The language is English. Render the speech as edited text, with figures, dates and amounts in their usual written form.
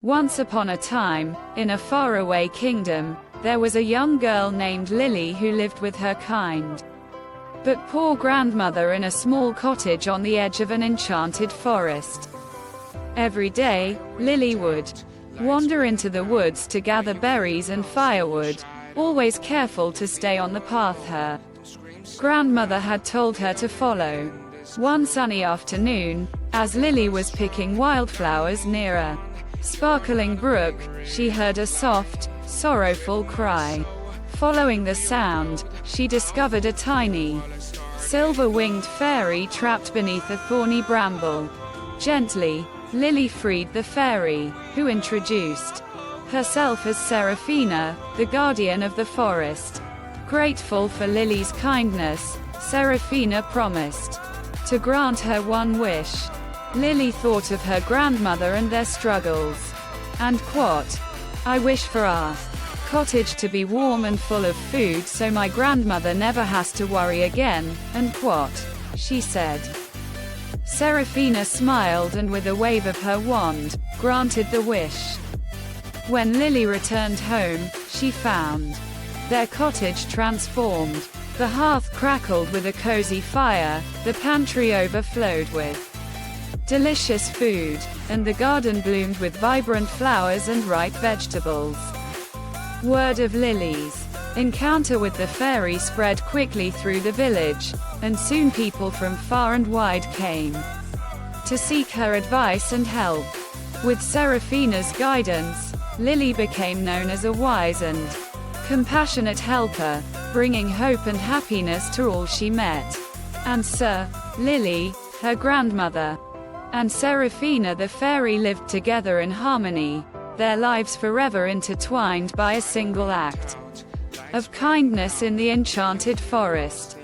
Once upon a time, in a faraway kingdom, there was a young girl named Lily who lived with her kind but poor grandmother in a small cottage on the edge of an enchanted forest. Every day, Lily would wander into the woods to gather berries and firewood, always careful to stay on the path her grandmother had told her to follow. One sunny afternoon, as Lily was picking wildflowers near a sparkling brook, she heard a soft, sorrowful cry. Following the sound, she discovered a tiny, silver-winged fairy trapped beneath a thorny bramble. Gently, Lily freed the fairy, who introduced herself as Seraphina, the guardian of the forest. Grateful for Lily's kindness, Seraphina promised to grant her one wish. Lily thought of her grandmother and their struggles. And quote, "I wish for our cottage to be warm and full of food so my grandmother never has to worry again," unquote, she said. Seraphina smiled and with a wave of her wand, granted the wish. When Lily returned home, she found their cottage transformed. The hearth crackled with a cozy fire, the pantry overflowed with delicious food, and the garden bloomed with vibrant flowers and ripe vegetables. Word of Lily's encounter with the fairy spread quickly through the village, and soon people from far and wide came to seek her advice and help. With Seraphina's guidance, Lily became known as a wise and compassionate helper, bringing hope and happiness to all she met. And Lily, her grandmother, and Seraphina the fairy lived together in harmony, their lives forever intertwined by a single act of kindness in the enchanted forest.